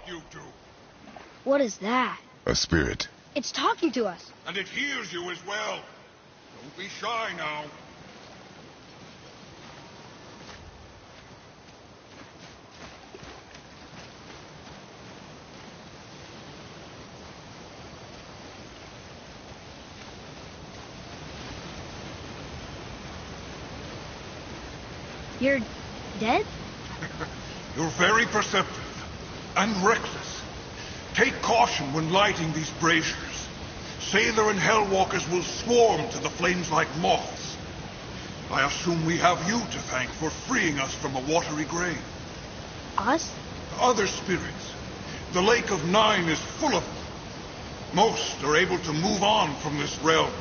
you two. What is that? A spirit. It's talking to us. And it hears you as well. Don't be shy now. You're dead? You're very perceptive and reckless. Take caution when lighting these braziers. Sailor and Hellwalkers will swarm to the flames like moths. I assume we have you to thank for freeing us from a watery grave. Us? Other spirits. The Lake of Nine is full of them. Most are able to move on from this realm.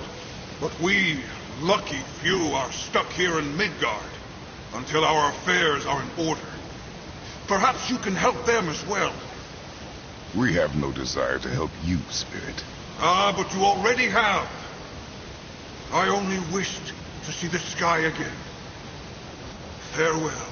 But we, lucky few, are stuck here in Midgard until our affairs are in order. Perhaps you can help them as well. We have no desire to help you, Spirit. Ah, but you already have. I only wished to see the sky again. Farewell.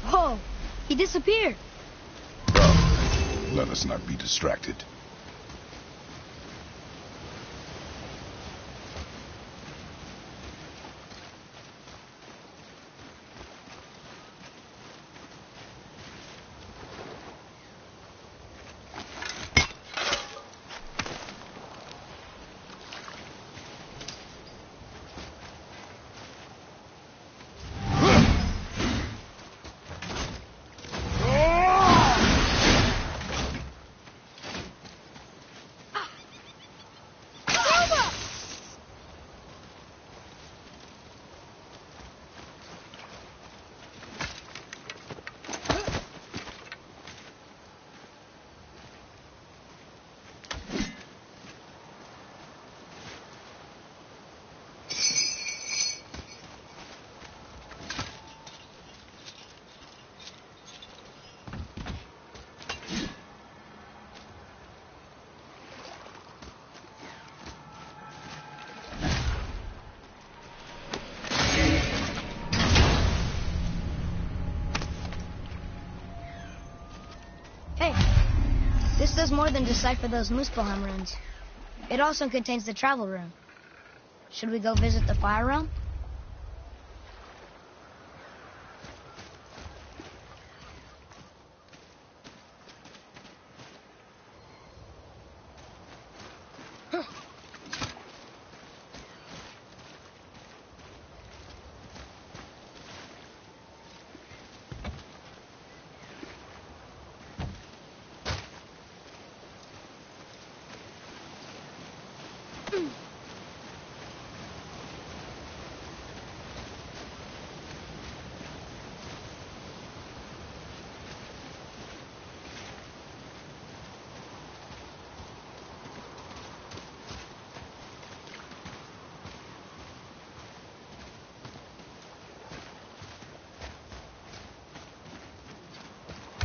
Whoa! He disappeared. Come, let us not be distracted. This does more than decipher those Muspelheim runes. It also contains the travel rune. Should we go visit the Fire Realm?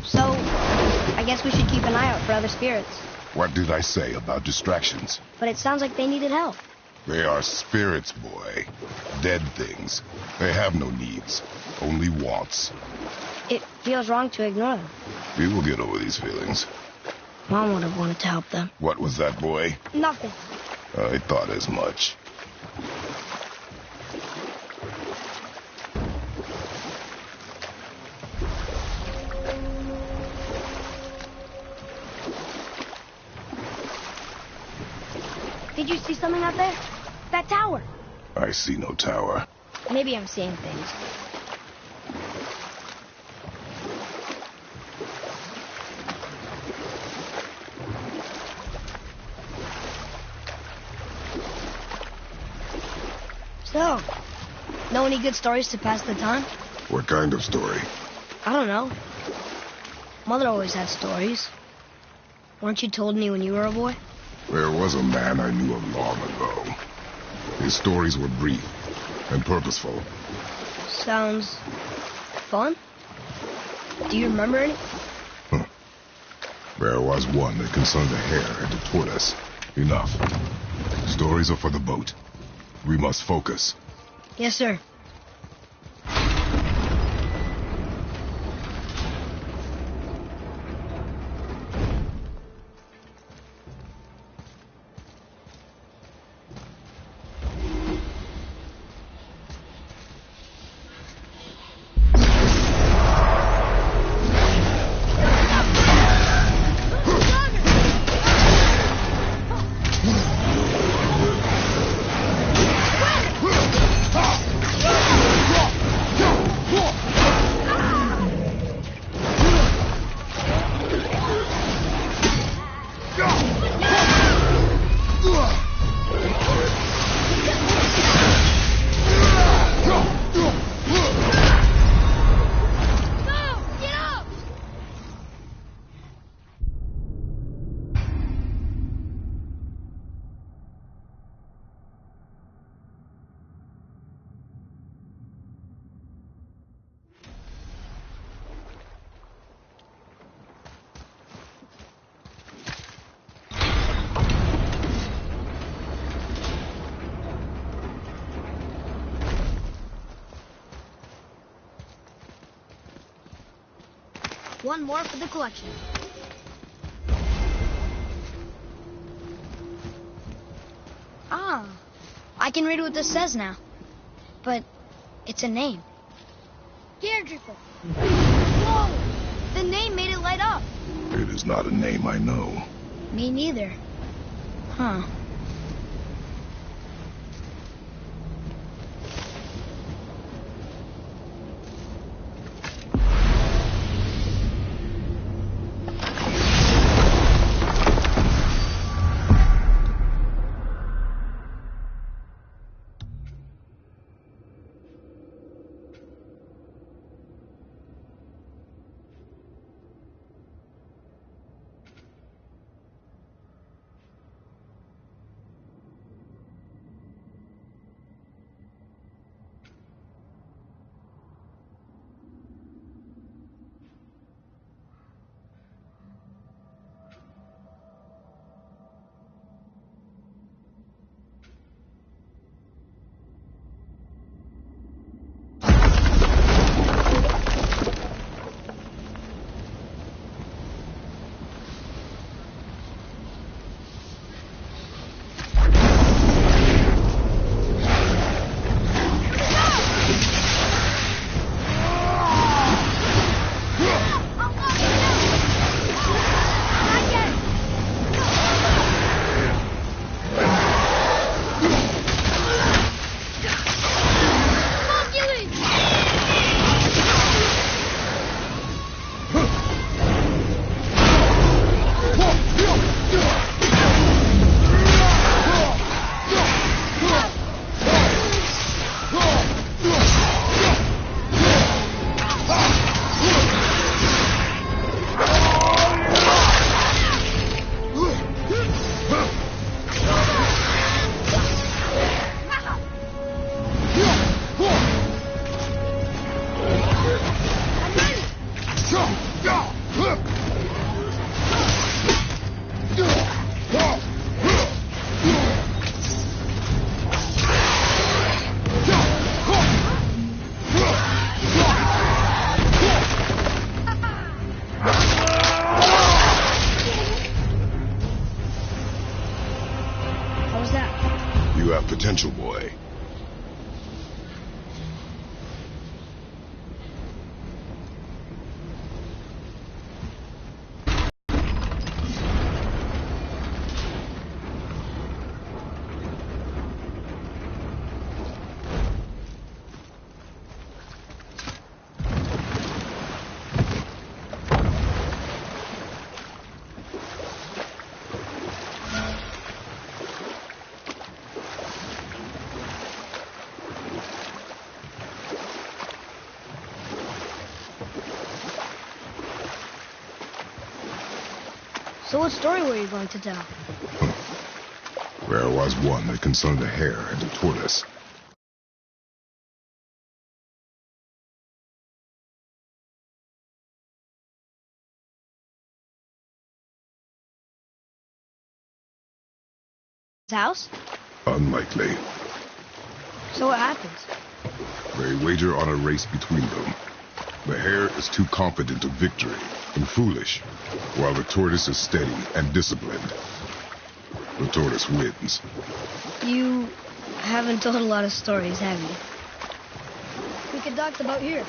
So, I guess we should keep an eye out for other spirits. What did I say about distractions? But it sounds like they needed help. They are spirits, boy. Dead things. They have no needs, only wants. It feels wrong to ignore them. We will get over these feelings. Mom would have wanted to help them. What was that, boy? Nothing. I thought as much. Did you see something out there? That tower. I see no tower. Maybe I'm seeing things. So, know any good stories to pass the time? What kind of story? I don't know. Mother always had stories. Weren't you told me when you were a boy? There was a man I knew of long ago. His stories were brief and purposeful. Sounds fun. Do you remember any? There was one that concerned a hare and a tortoise. Enough. Stories are for the boat. We must focus. Yes, sir. One more for the collection. Ah, I can read what this says now. But it's a name. Deirdrical. Whoa! The name made it light up. It is not a name I know. Me neither. Huh. Potential, boy. So what story were you going to tell? There was one that concerned a hare and a tortoise. His house? Unlikely. So what happens? They wager on a race between them. The hare is too confident of victory and foolish, while the tortoise is steady and disciplined. The tortoise wins. You haven't told a lot of stories, have you? We could dock the boat here.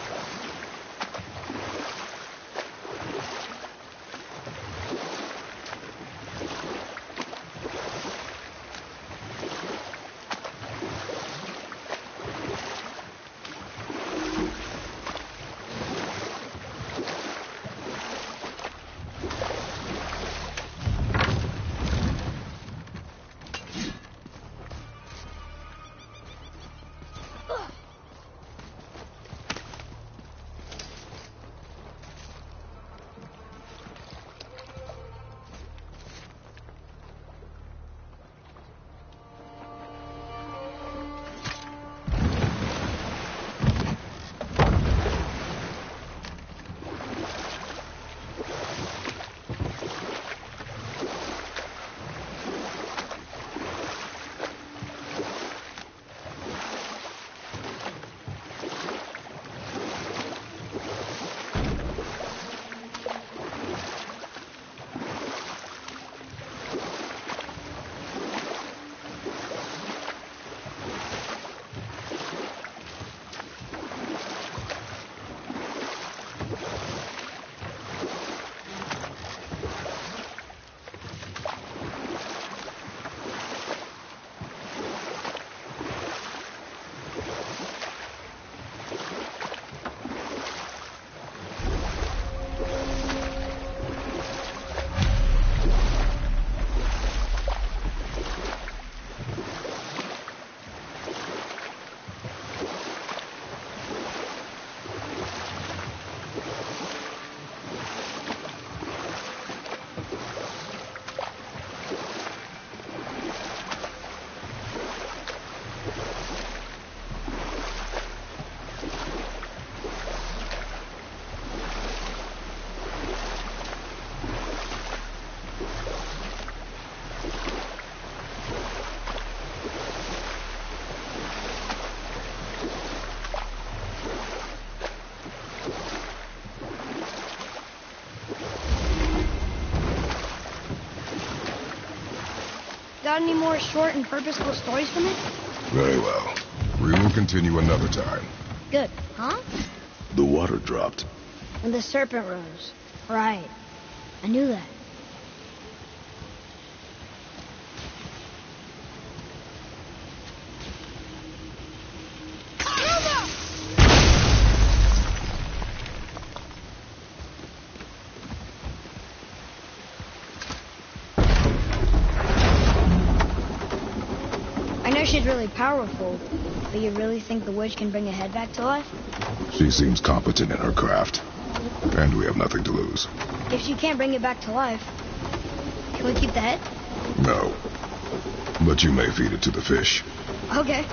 Got any more short and purposeful stories for me? Very well. We will continue another time. Good. Huh? The water dropped. And the serpent rose. Right. I knew that. She's really powerful, but you really think the witch can bring a head back to life? She seems competent in her craft, and we have nothing to lose. If she can't bring it back to life, can we keep the head? No, but you may feed it to the fish. Okay.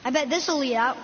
I bet this'll lead out.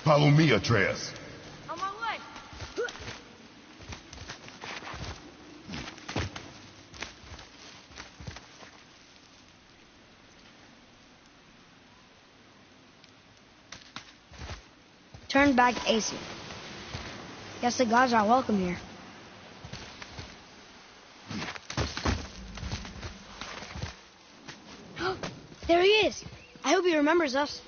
Follow me, Atreus. On my way. Turn back AC. Guess the gods aren't welcome here. There he is. I hope he remembers us.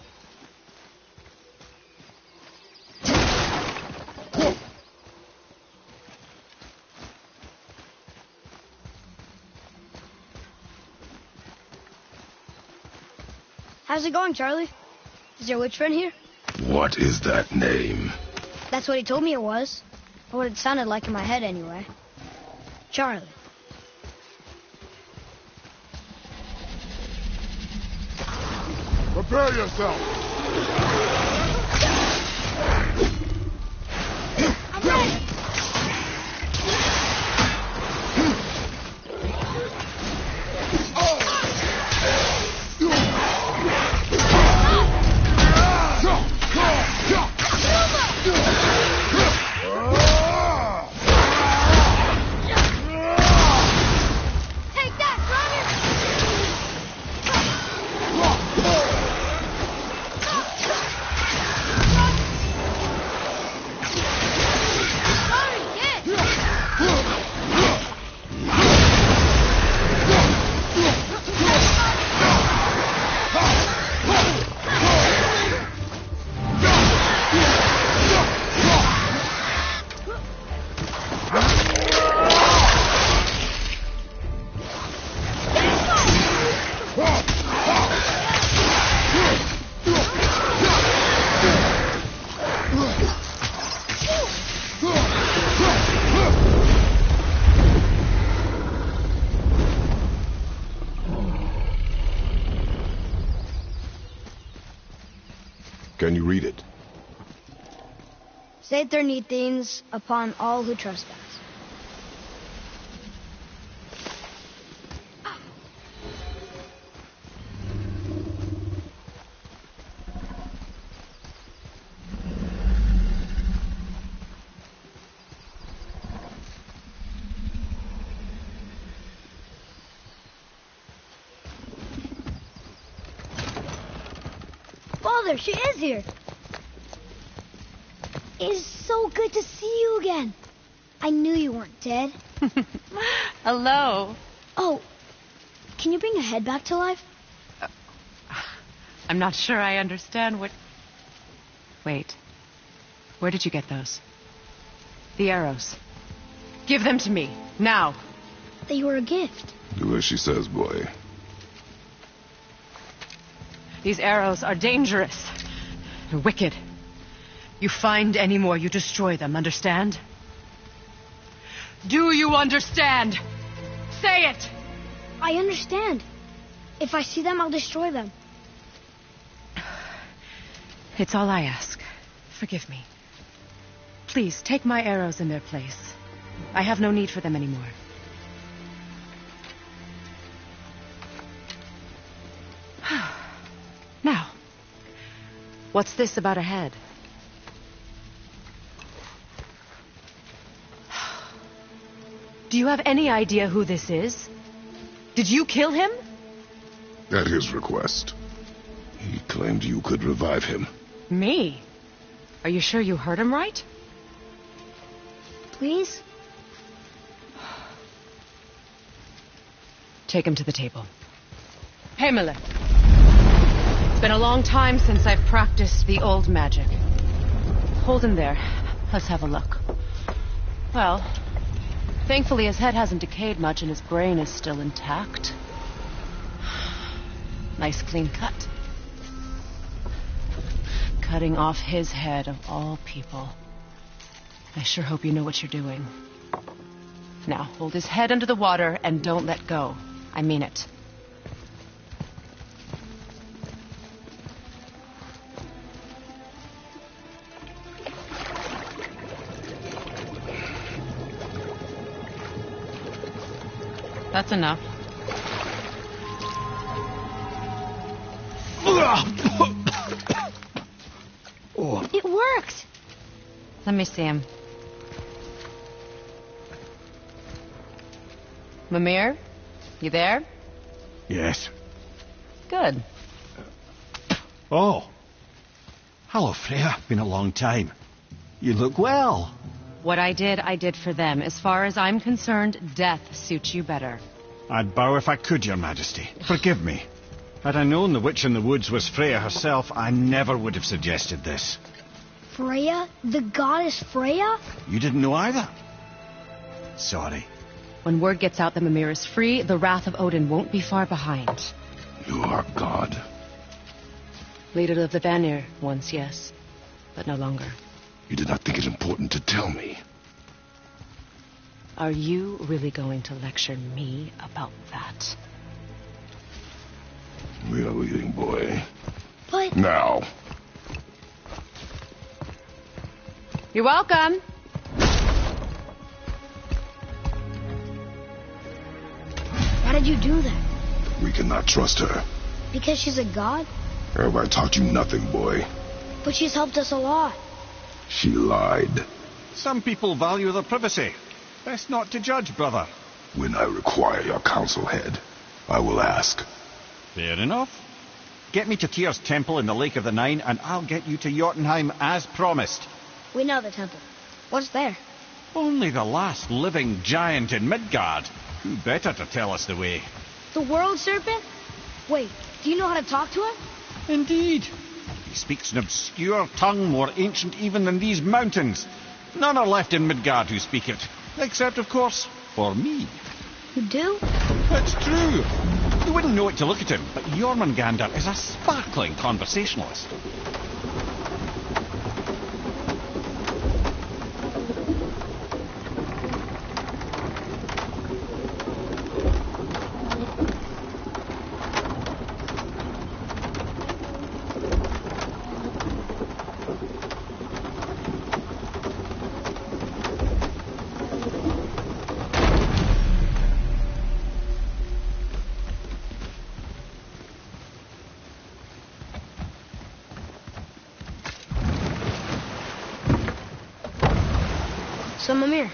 How's it going, Charlie? Is your witch friend here? What is that name? That's what he told me it was. Or what it sounded like in my head anyway. Charlie. Prepare yourself! I'm ready! Take that, brother! Can you read it? Saith things upon all who trespass. Father, she is here. It is so good to see you again. I knew you weren't dead. Hello. Oh, can you bring a head back to life? I'm not sure I understand what... Wait. Where did you get those? The arrows. Give them to me, now. They were a gift. Do as she says, boy. These arrows are dangerous. They're wicked. You find any more, you destroy them, understand? Do you understand? Say it! I understand. If I see them, I'll destroy them. It's all I ask. Forgive me. Please, take my arrows in their place. I have no need for them anymore. Now, what's this about a head? Do you have any idea who this is? Did you kill him? At his request. He claimed you could revive him. Me? Are you sure you heard him right? Please? Take him to the table. Himmler. It's been a long time since I've practiced the old magic. Hold him there. Let's have a look. Well, thankfully his head hasn't decayed much and his brain is still intact. Nice clean cut. Cutting off his head of all people. I sure hope you know what you're doing. Now, hold his head under the water and don't let go. I mean it. That's enough. It worked! Let me see him. Mimir? You there? Yes. Good. Oh. Hello, Freya. Been a long time. You look well. What I did for them. As far as I'm concerned, death suits you better. I'd bow if I could, Your Majesty. Forgive me. Had I known the witch in the woods was Freya herself, I never would have suggested this. Freya? The goddess Freya? You didn't know either? Sorry. When word gets out that Mimir is free, the wrath of Odin won't be far behind. You are God. Leader of the Vanir, once, yes. But no longer. You did not think it important to tell me. Are you really going to lecture me about that? We are leaving, boy. But... Now. You're welcome. Why did you do that? We cannot trust her. Because she's a god? Have I taught you nothing, boy? But she's helped us a lot. She lied. Some people value their privacy. Best not to judge, brother. When I require your council head, I will ask. Fair enough. Get me to Tyr's temple in the Lake of the Nine, and I'll get you to Jotunheim as promised. We know the temple. What's there? Only the last living giant in Midgard. Who better to tell us the way? The world serpent? Wait, do you know how to talk to him? Indeed. He speaks an obscure tongue more ancient even than these mountains. None are left in Midgard who speak it. Except, of course, for me. You do? That's true. You wouldn't know it to look at him, but Jormungandr is a sparkling conversationalist. So, Mimir,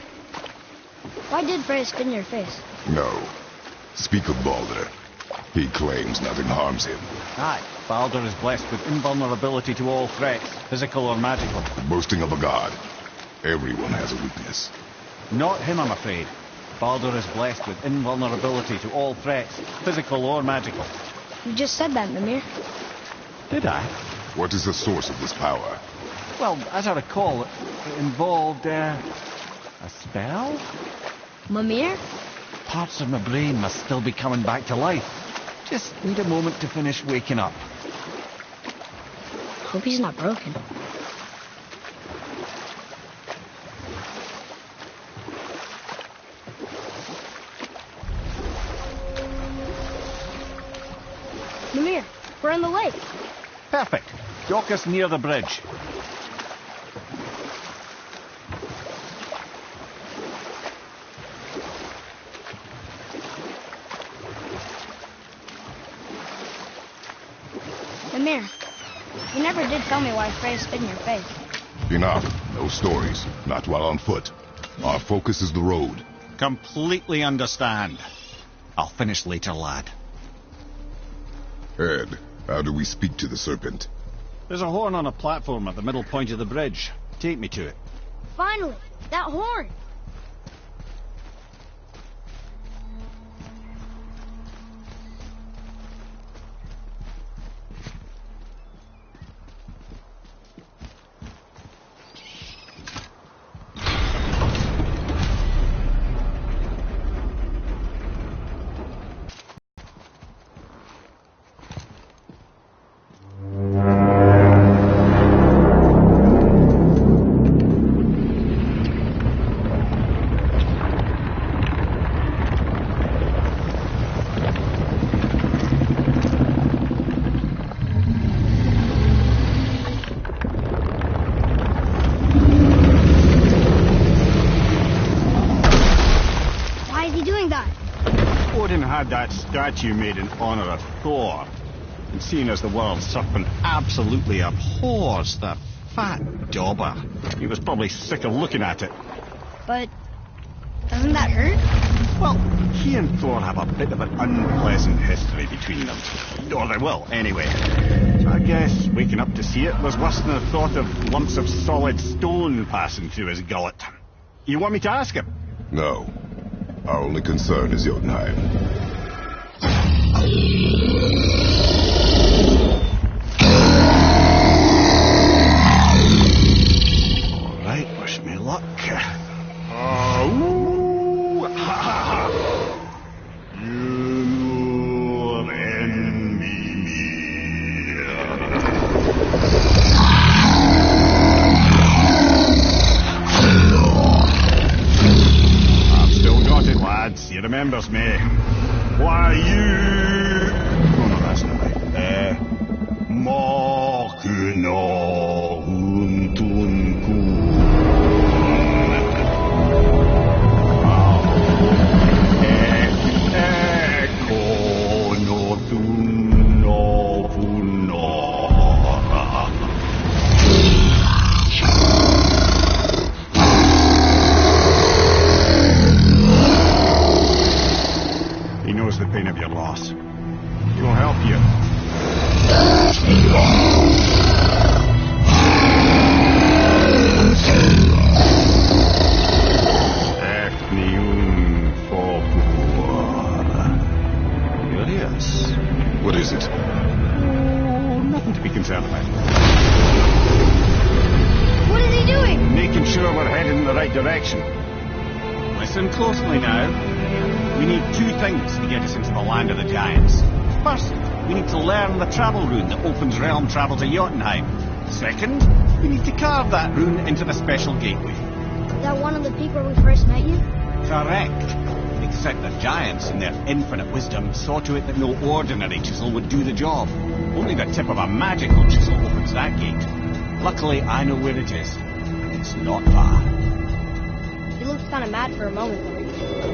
why did Freya spit in your face? No. Speak of Baldur. He claims nothing harms him. Aye, Baldur is blessed with invulnerability to all threats, physical or magical. The boasting of a god. Everyone has a weakness. Not him, I'm afraid. Baldur is blessed with invulnerability to all threats, physical or magical. You just said that, Mimir. Did I? What is the source of this power? Well, as I recall, it involved, a spell? Mimir? Parts of my brain must still be coming back to life. Just need a moment to finish waking up. Hope he's not broken. Mimir, we're on the lake. Perfect. Dock us near the bridge. Mimir, you never did tell me why Freya spit in your face. Enough. No stories. Not while on foot. Our focus is the road. Completely understand. I'll finish later, lad. Ed, how do we speak to the serpent? There's a horn on a platform at the middle point of the bridge. Take me to it. Finally, that horn. That statue made in honor of Thor. And seeing as the world serpent absolutely abhors the fat dauber, he was probably sick of looking at it. But doesn't that hurt? Well, he and Thor have a bit of an unpleasant history between them. Or they will, anyway. So I guess waking up to see it was worse than the thought of lumps of solid stone passing through his gullet. You want me to ask him? No. Our only concern is Jotunheim. All right, wish me luck. remembers me. Why you... Oh no, that's not right. Machina Huntunku. He knows the pain of your loss. He'll help you. Curious. What is it? Oh, nothing to be concerned about. What is he doing? Making sure we're heading in the right direction. Listen closely now. We need two things to get us into the land of the giants. First, we need to learn the travel rune that opens realm travel to Jotunheim. Second, we need to carve that rune into the special gateway. Is that one of the peak where we first met you? Correct. Except the giants, in their infinite wisdom, saw to it that no ordinary chisel would do the job. Only the tip of a magical chisel opens that gate. Luckily, I know where it is. And it's not far. He looked kind of mad for a moment there.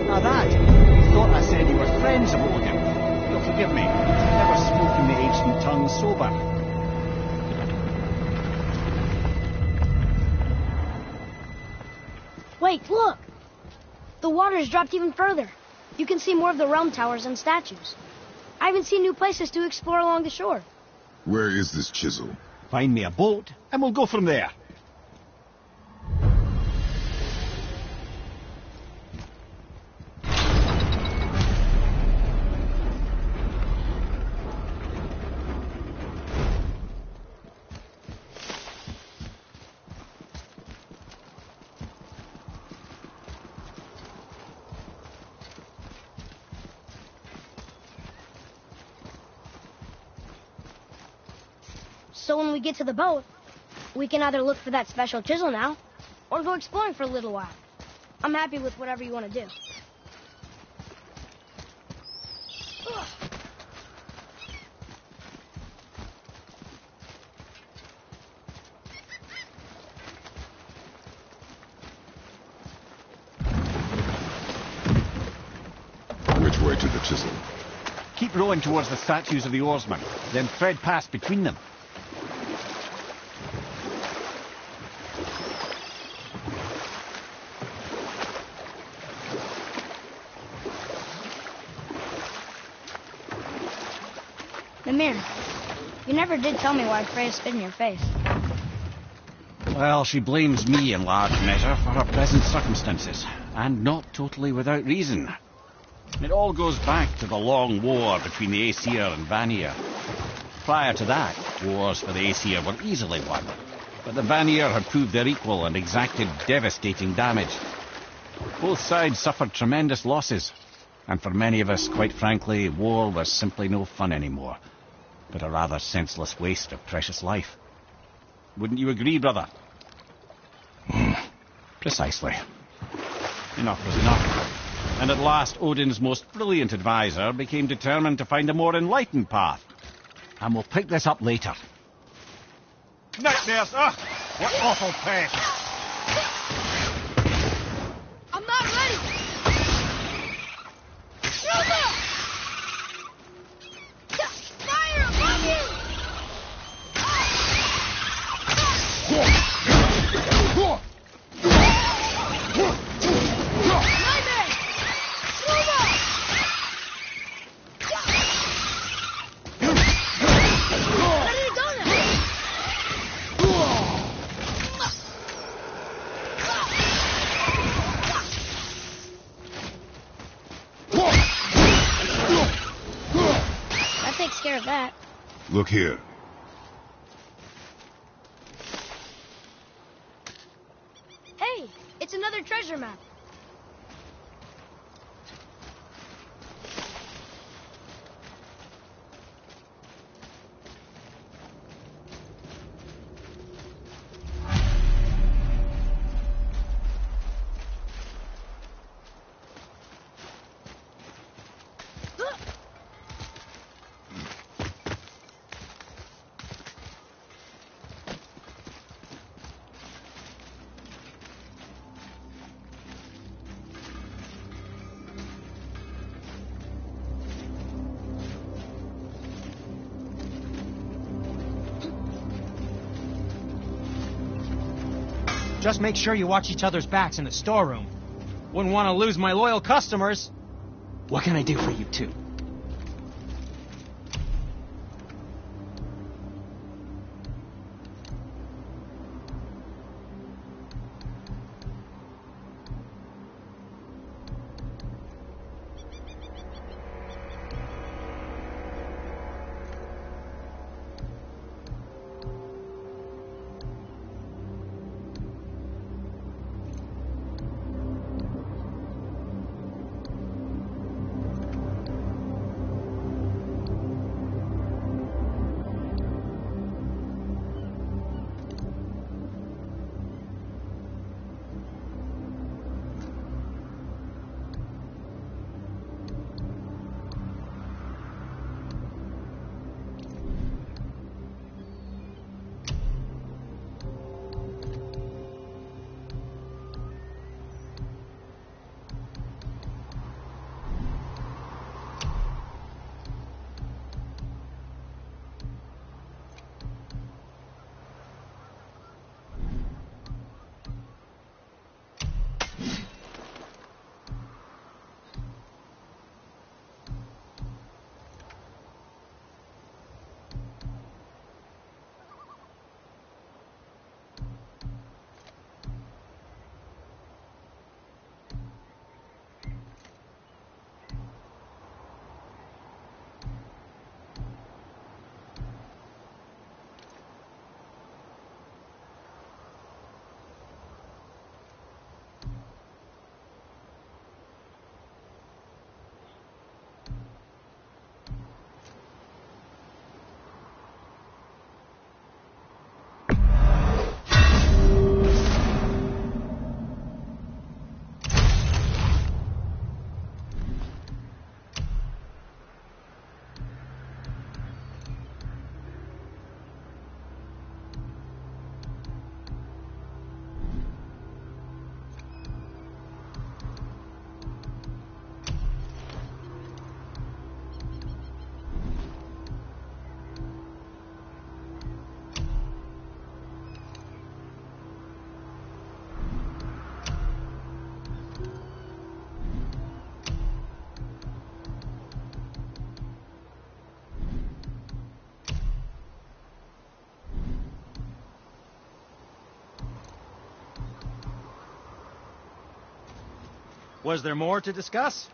Now that, you thought I said you were friends of Odin. You'll forgive me. I've never spoken the ancient tongue sober. Wait, look! The water's dropped even further. You can see more of the realm towers and statues. I even see new places to explore along the shore. Where is this chisel? Find me a boat, and we'll go from there. So when we get to the boat, we can either look for that special chisel now, or go exploring for a little while. I'm happy with whatever you want to do. Which way to the chisel? Keep rowing towards the statues of the oarsmen, then thread past between them. Mimir, you never did tell me why Freya spit in your face. Well, she blames me in large measure for her present circumstances, and not totally without reason. It all goes back to the long war between the Aesir and Vanir. Prior to that, wars for the Aesir were easily won, but the Vanir had proved their equal and exacted devastating damage. Both sides suffered tremendous losses, and for many of us, quite frankly, war was simply no fun anymore, but a rather senseless waste of precious life. Wouldn't you agree, brother? Precisely. Enough was enough. And at last, Odin's most brilliant advisor became determined to find a more enlightened path. And we'll pick this up later. Nightmares! Ugh! What awful pests! I'm not ready! Roma! Fire above you! Care of that. Look here. Hey, it's another treasure map. Just make sure you watch each other's backs in the storeroom. Wouldn't want to lose my loyal customers. What can I do for you two? Was there more to discuss?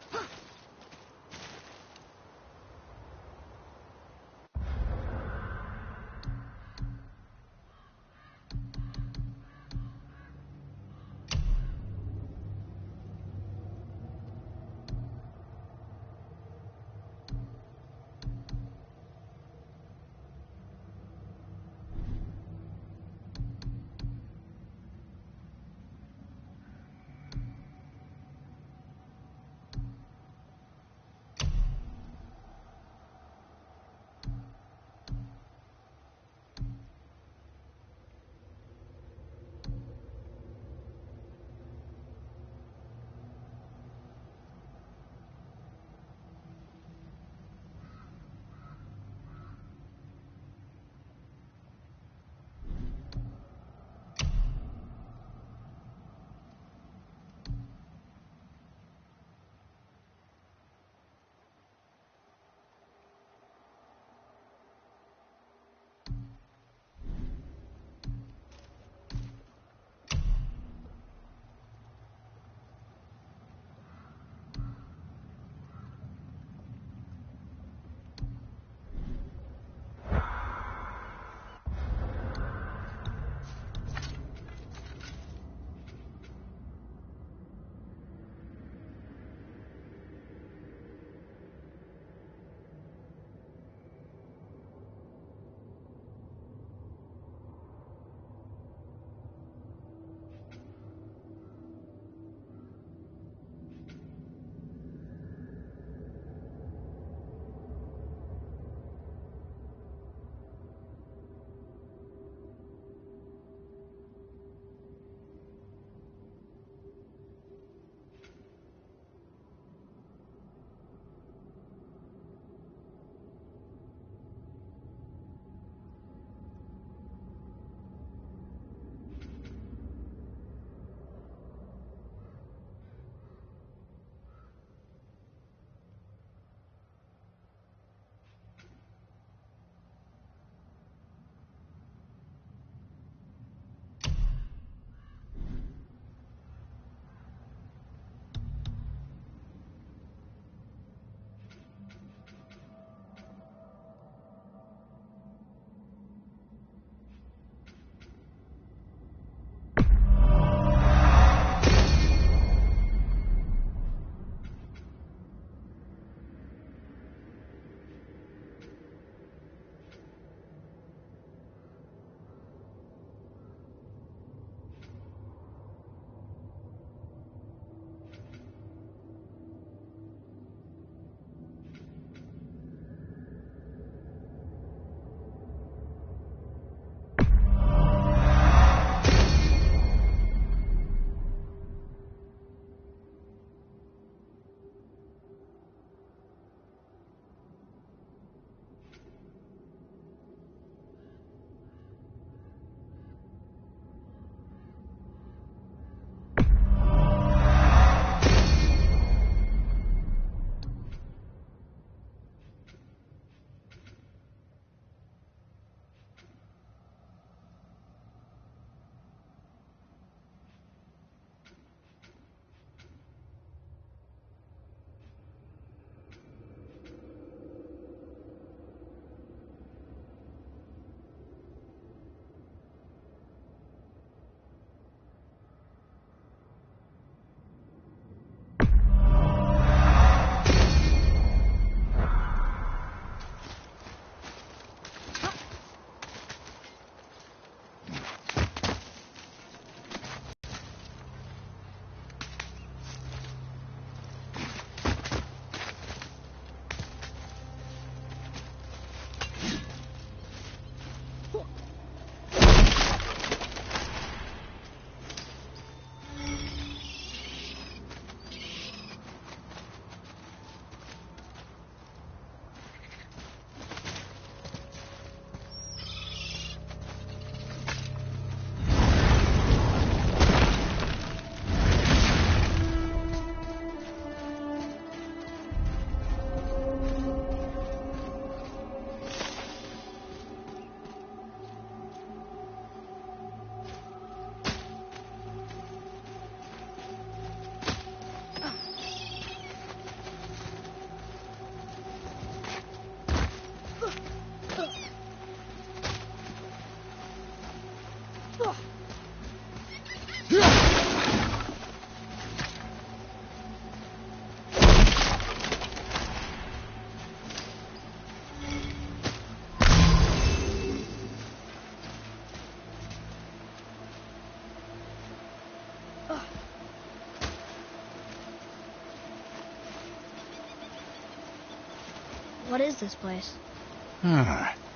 What is this place?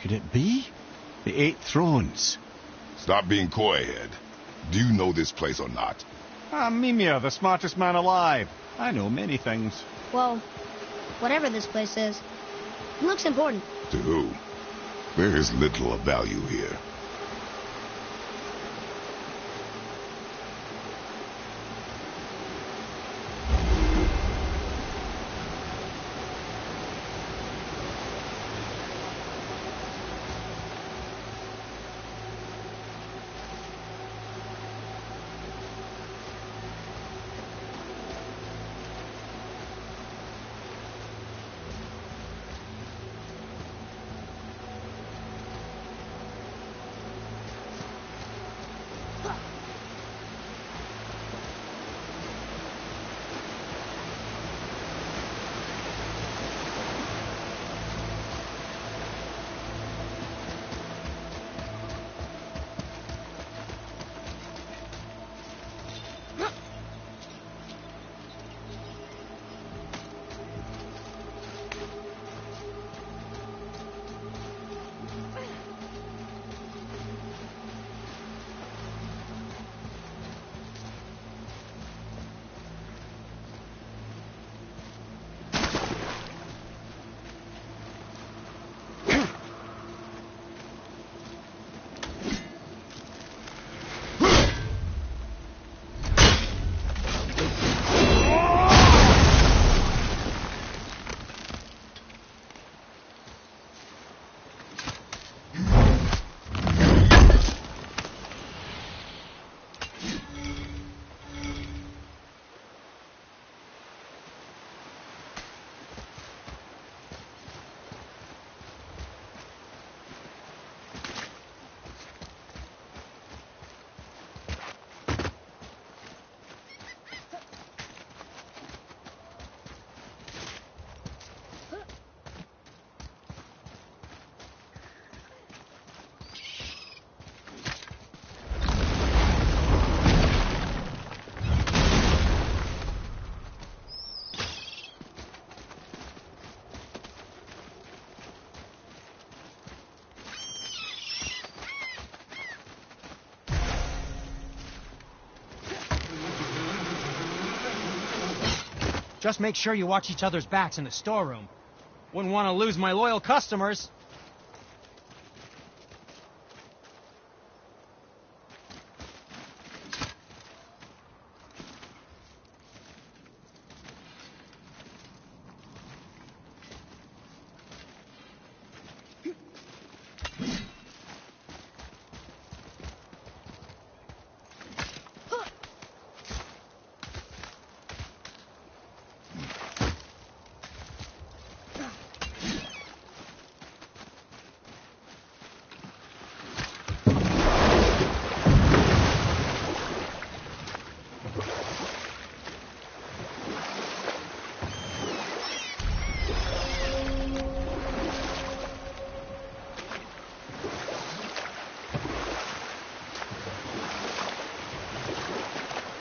Could it be? The 8 Thrones. Stop being coy, Head. Do you know this place or not? Mimir, the smartest man alive. I know many things. Well, whatever this place is, it looks important. To who? There is little of value here. Just make sure you watch each other's backs in the storeroom. Wouldn't want to lose my loyal customers.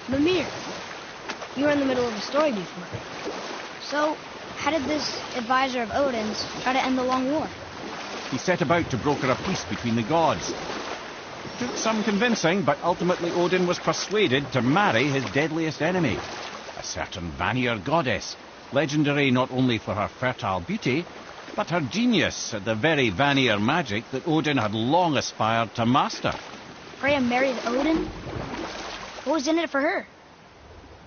Mimir, you were in the middle of a story before. So, how did this advisor of Odin's try to end the long war? He set about to broker a peace between the gods. It took some convincing, but ultimately Odin was persuaded to marry his deadliest enemy, a certain Vanir goddess, legendary not only for her fertile beauty, but her genius at the very Vanir magic that Odin had long aspired to master. Freya married Odin? What was in it for her?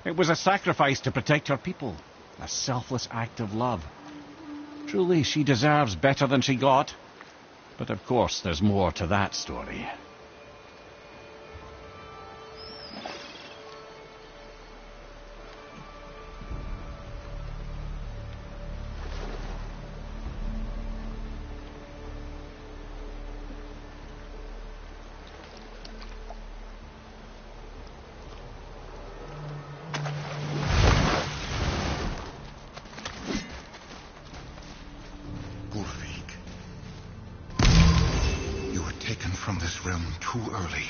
It was a sacrifice to protect her people, a selfless act of love. Truly, she deserves better than she got. But of course, there's more to that story. From this realm too early.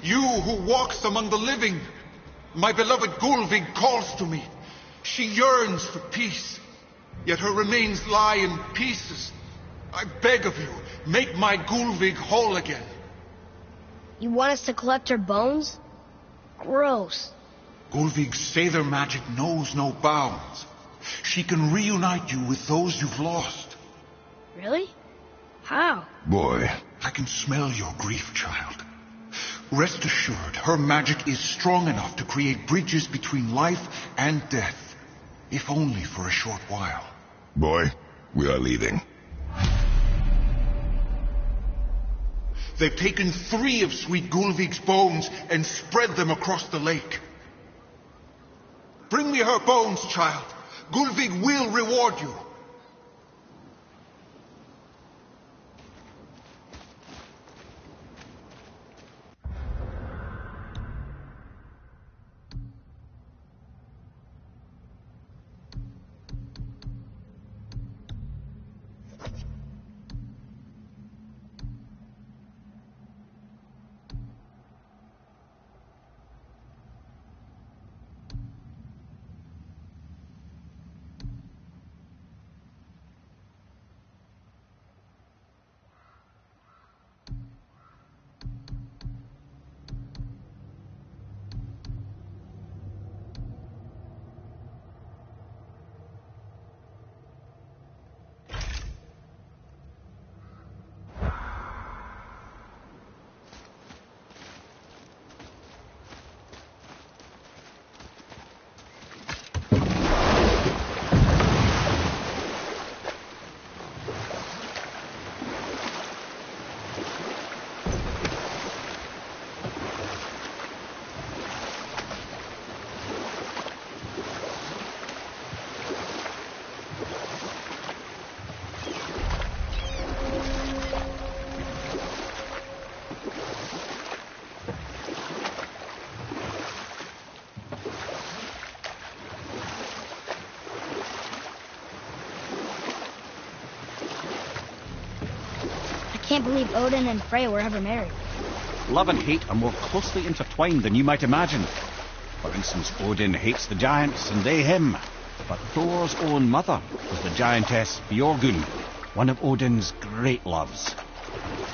You who walks among the living, My beloved Gulvig calls to me. She yearns for peace, yet her remains lie in pieces. I beg of you, make my Gulvig whole again. You want us to collect her bones? Gross. Gulvig's Sather magic knows no bounds. She can reunite you with those you've lost. Really? How? Boy. I can smell your grief, child. Rest assured, her magic is strong enough to create bridges between life and death, if only for a short while. Boy, we are leaving. They've taken 3 of Sweet Gulvig's bones and spread them across the lake. Bring me her bones, child. Gulvig will reward you. I can't believe Odin and Freya were ever married. Love and hate are more closely intertwined than you might imagine. For instance, Odin hates the giants and they him. But Thor's own mother was the giantess Björgun, one of Odin's great loves.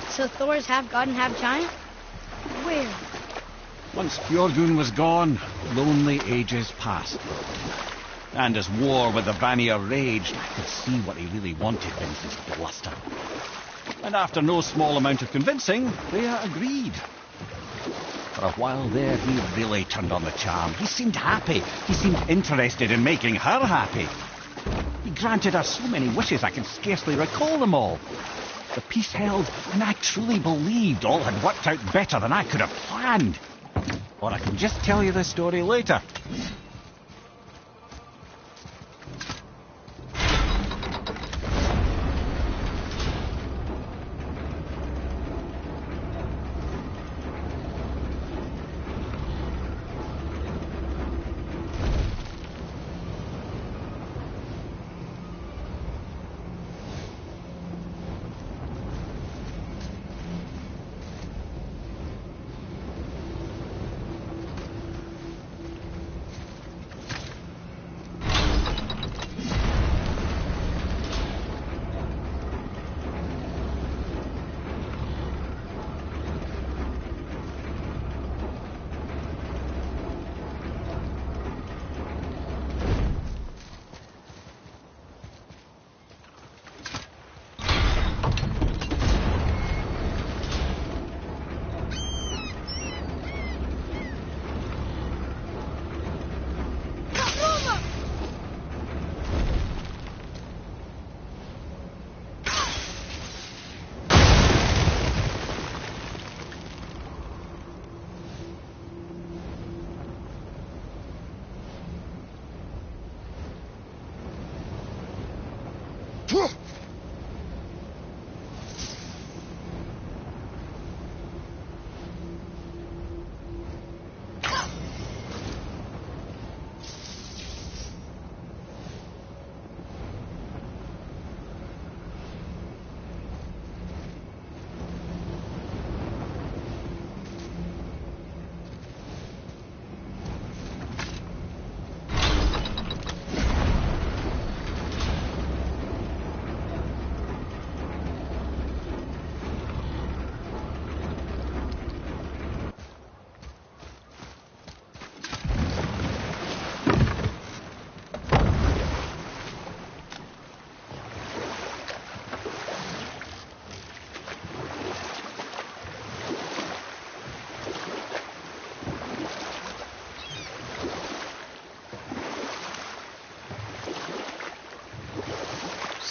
So Thor is half god and half giant? Where? Once Björgun was gone, lonely ages passed. And as war with the Vanir raged, I could see what he really wanted in his bluster. And after no small amount of convincing, Freya agreed. For a while there, he really turned on the charm. He seemed happy. He seemed interested in making her happy. He granted her so many wishes I can scarcely recall them all. The peace held, and I truly believed all had worked out better than I could have planned. Or I can just tell you the story later.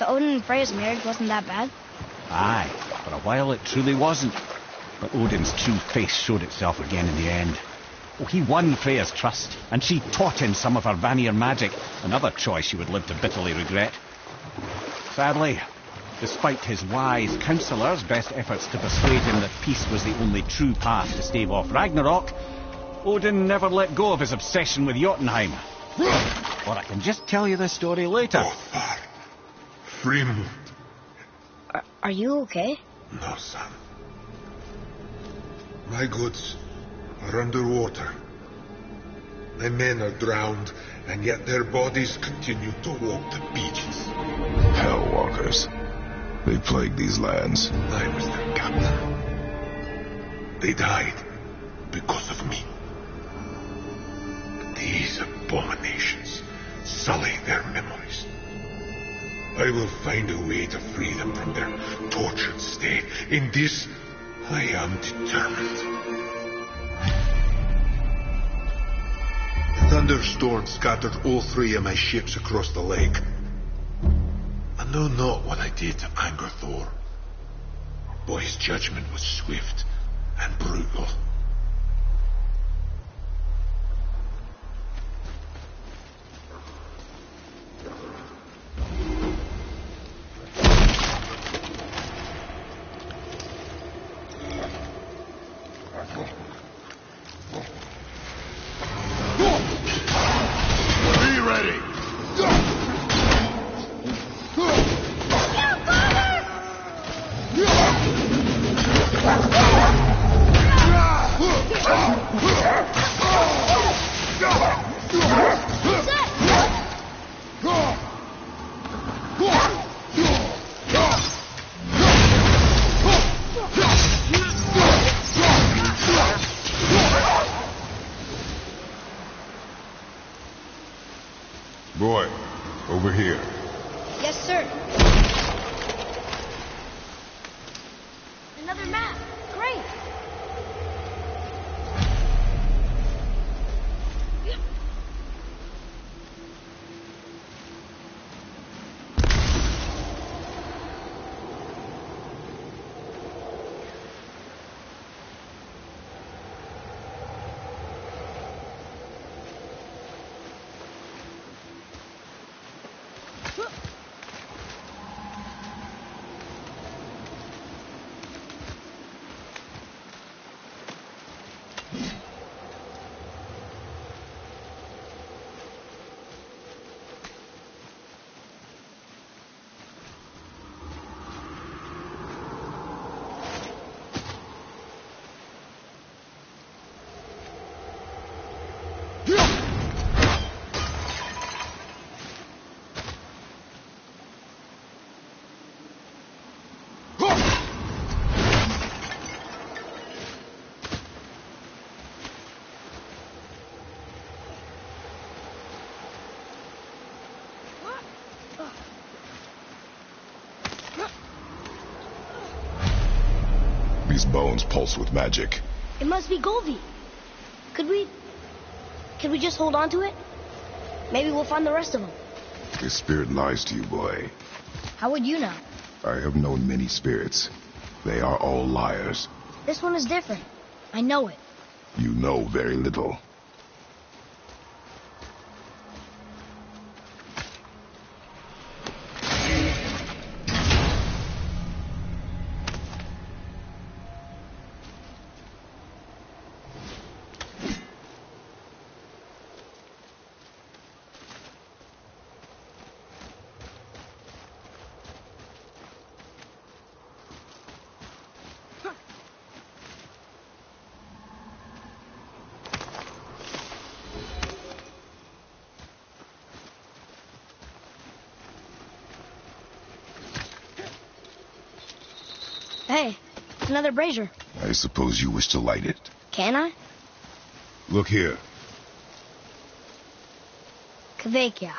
So Odin and Freya's marriage wasn't that bad? Aye, for a while it truly wasn't. But Odin's true face showed itself again in the end. Oh, he won Freya's trust, and she taught him some of her Vanir magic, another choice she would live to bitterly regret. Sadly, despite his wise counsellors' best efforts to persuade him that peace was the only true path to stave off Ragnarok, Odin never let go of his obsession with Jotunheim. Or I can just tell you the story later. Othar. Freymood. Are you okay? No, son. My goods are underwater. My men are drowned, and yet their bodies continue to walk the beaches. Hellwalkers. They plague these lands. I was their captain. They died because of me. These abominations sully their memories. I will find a way to free them from their tortured state. In this, I am determined. The thunderstorm scattered all 3 of my ships across the lake. I know not what I did to anger Thor, but his judgment was swift and brutal. Boy, over here. Yes, sir. Another map. Great. These bones pulse with magic. It must be Golvi. Could we just hold on to it? Maybe we'll find the rest of them. His spirit lies to you, boy. How would you know? I have known many spirits. They are all liars. This one is different. I know it. You know very little. Hey, it's another brazier. I suppose you wish to light it. Can I? Look here. Kvekia.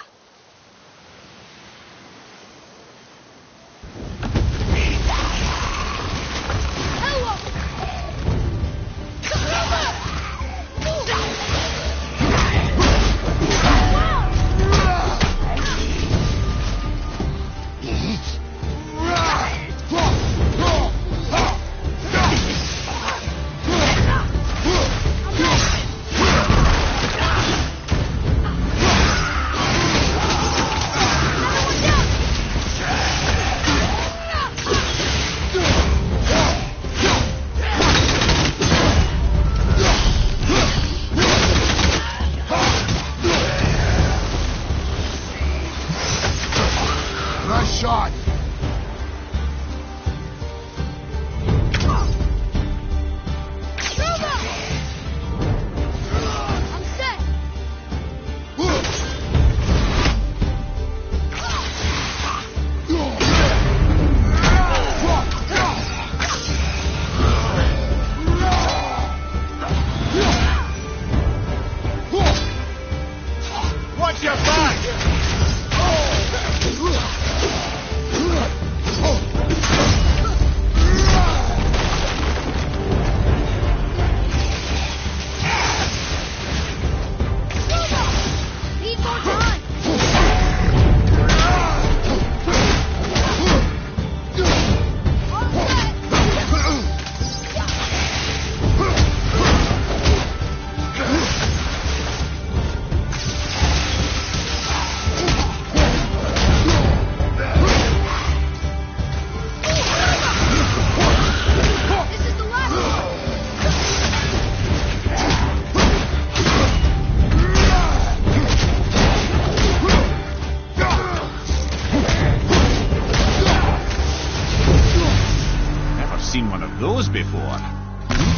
before.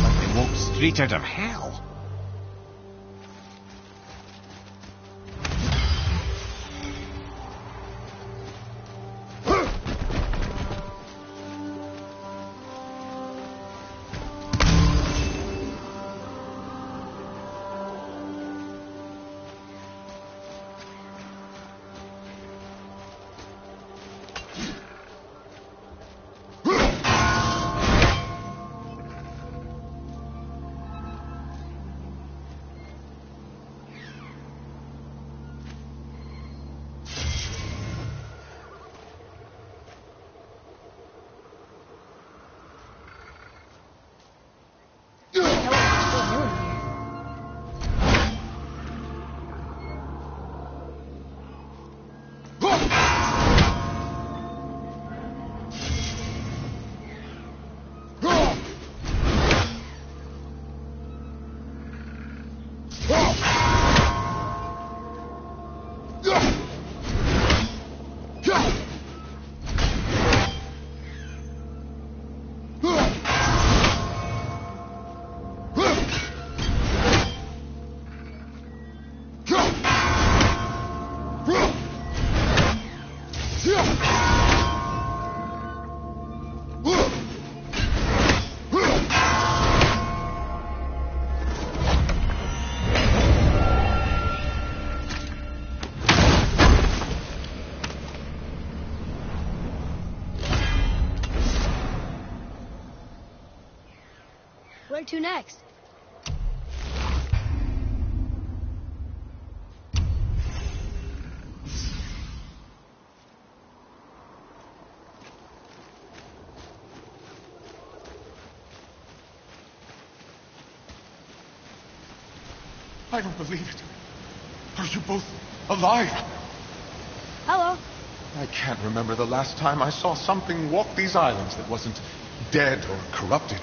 Like they walked straight out of hell. Where to next? I don't believe it. Are you both alive? Hello. I can't remember the last time I saw something walk these islands that wasn't dead or corrupted.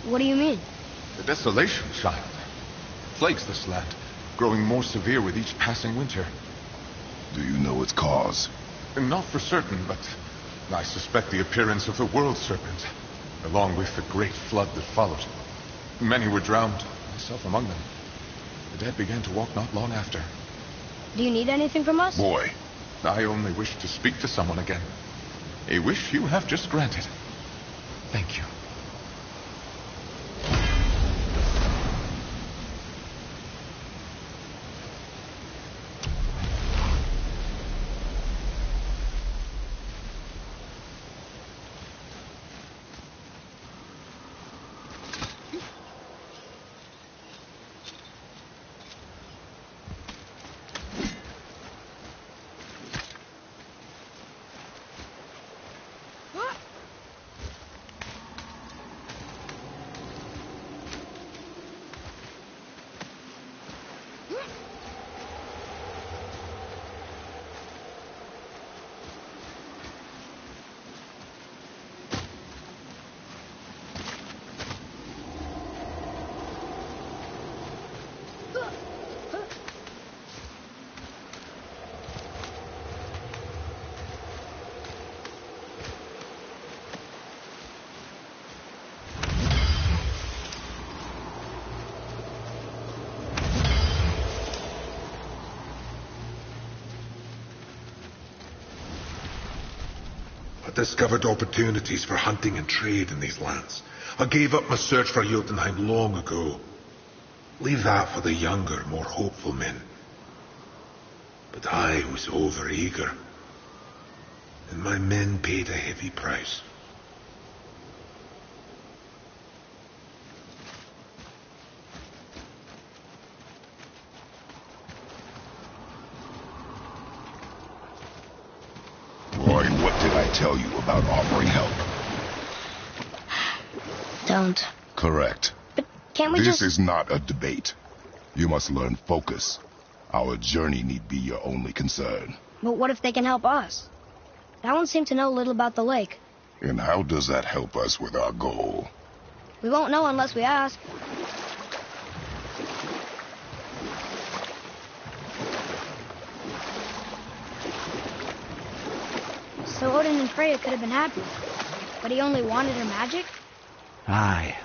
What do you mean? The desolation, child. Plagues this land, growing more severe with each passing winter. Do you know its cause? Not for certain, but I suspect the appearance of the world serpent, along with the great flood that followed. Many were drowned, myself among them. The dead began to walk not long after. Do you need anything from us? Boy, I only wish to speak to someone again. A wish you have just granted. Thank you. I discovered opportunities for hunting and trade in these lands. I gave up my search for Jotunheim long ago. Leave that for the younger, more hopeful men. But I was overeager. And my men paid a heavy price. Roy, what did I tell you about offering help? Don't. Correct. But can't we This is not a debate. You must learn focus. Our journey need be your only concern. But what if they can help us? That one seemed to know little about the lake. And how does that help us with our goal? We won't know unless we ask. So Odin and Freya could have been happy. But he only wanted her magic? Aye,